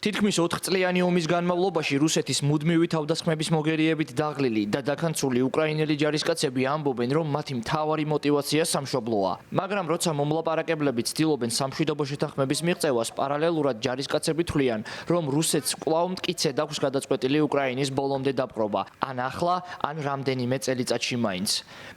თითქმის 4 წლიანი ომის განმავლობაში რუსეთის მუდმივი თავდასხმების მოგერიებით დაღლილი და დაქანცული უკრაინელი ჯარისკაცები ამბობენ, რომ მათი მთავარი мотиваცია სამშობლოა. მაგრამ როცა მომლაპარაკებლები ცდილობენ სამშვიდობო შეთანხმების მიღწევას, პარალელურად ჯარისკაცები თვლიან, რომ რუსეთს კვლავ მტკიცედ აქვს გადაწყვეტილი უკრაინის ბოლომდე დაპყრობა, ან ახლა, ან რამდენიმე წელიწადში მაინც.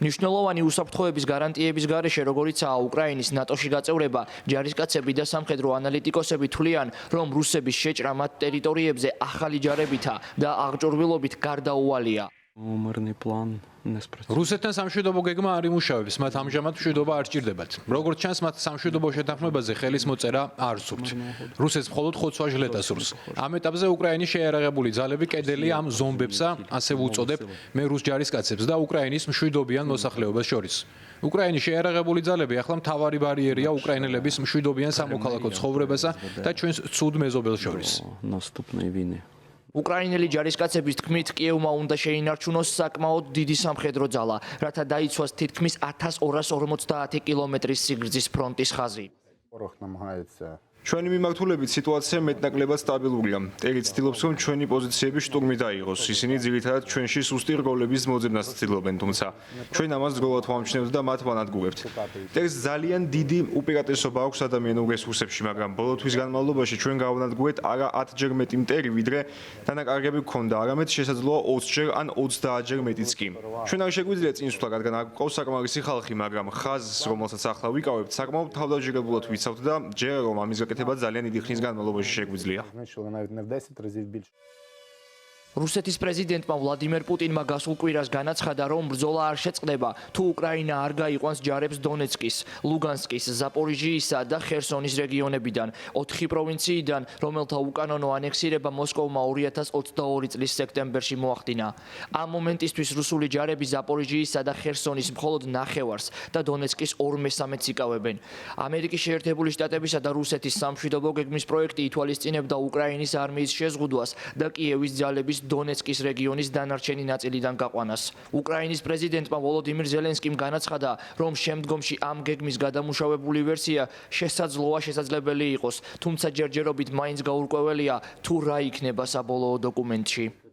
მნიშვნელოვანი უსაფრთხოების გარანტიების გარეშე, როგორიცაა უკრაინის ნატოში გაწევრება, ჯარისკაცები და სამხედრო ანალიტიკოსები თვლიან, რომ რუსების შეჭრა მათ ტერიტორიებზე ახალი ჯარებითა და აღჭურვილობით გარდაუვალია. რუსეთთან სამშვიდობო გეგმა არ იმუშავებს, მათ ამჟამად მშვიდობა არ სჭირდებათ. როგორც ჩანს, მათ სამშვიდობო შეთანხმებაზე ხელის მოწერა არ სურთ. რუსეთს მხოლოდ ხოცვა ჟლეტა სურს. ამ ეტაპზე უკრაინის შეიარაღებული ძალები კედელი ამ ზომბებსა, ასე ვუწოდებ, მე რუს ჯარისკაცებს და უკრაინის მშვიდობიან მოსახლეობას შორის. უკრაინის შეიარაღებული ძალები ახლა მთავარი ბარიერია უკრაინელების მშვიდობიან სამოქალაქო ცხოვრებასა და ჩვენს ცუდ მეზობელს შორის. უკრაინელი ჯარისკაცების თქმით, კიევმა უნდა შეინარჩუნოს საკმაოდ დიდი სამხედრო ძალა, რათა დაიცვას თითქმის 1250 კილომეტრის სიგრძის ფრონტის ხაზი. ჩვენი მიმართულებით სიტუაცია მეტნაკლებად სტაბილურია. ტერი ცდილობს, რომ ჩვენი პოზიციები შტურმით აიღოს. ისინი ძირითადად ჩვენში სუსტი რგოლების მოძებნას ცდილობენ, თუმცა ჩვენ ამას დროულად ვამჩნევთ და მათ ვანადგურებთ. ტერს ძალიან დიდი უპირატესობა აქვს ადამიანურ რესურსებში, მაგრამ ბოლო თვის განმავლობაში ჩვენ გავანადგურეთ არა 10-ჯერ მეტი მტერი, ვიდრე დანაკარგები გქონდა, არამედ შესაძლოა 20-ჯერ ან 30-ჯერ მეტიც კი. ჩვენ არ შეგვიძლია წინსვლა, რადგან არ გვყავს საკმარისი ხალხი, მაგრამ ხაზს, რომელსაც ახლა ვიკავებთ, საკმაოდ თავდაჯერებულად ვიცავთ და ჯერა რომ ამის ძალიან დიდი ხნის განმავლობაში შეგვიძლია. რუსეთის პრეზიდენტმა ვლადიმერ პუტინმა გასულ კვირას განაცხადა, რომ ბრძოლა არ შეწყდება, თუ უკრაინა არ გაიყვანს ჯარებს დონეცკის, ლუგანსკის, ზაპორიჟიისა და ხერსონის რეგიონებიდან, 4 პროვინციიდან, რომელთა უკანონო ანექსირება მოსკოვმა 2022 წლის სექტემბერში მოახდინა. ამ მომენტისთვის რუსული ჯარები ზაპორიჟიისა და ხერსონის მხოლოდ ნახევარს და დონეცკის 2/3-ს იკავებენ. ამერიკის შეერთებული შტატებისა და რუსეთის სამშვიდობო გეგმის პროექტი ითვალისწინებდა უკრაინის არმიის შეზღუდვას და კიევის ძალების დონეცკის რეგიონის დანარჩენი ნაწილიდან გაყვანას. უკრაინის პრეზიდენტმა ვოლოდიმირ ზელენსკიმ განაცხადა, რომ შემდგომში ამ გეგმის გადამუშავებული ვერსია შესაძლებელი იყოს, თუმცა ჯერჯერობით მაინც გაურკვეველია, თუ რა იქნება საბოლოო დოკუმენტში.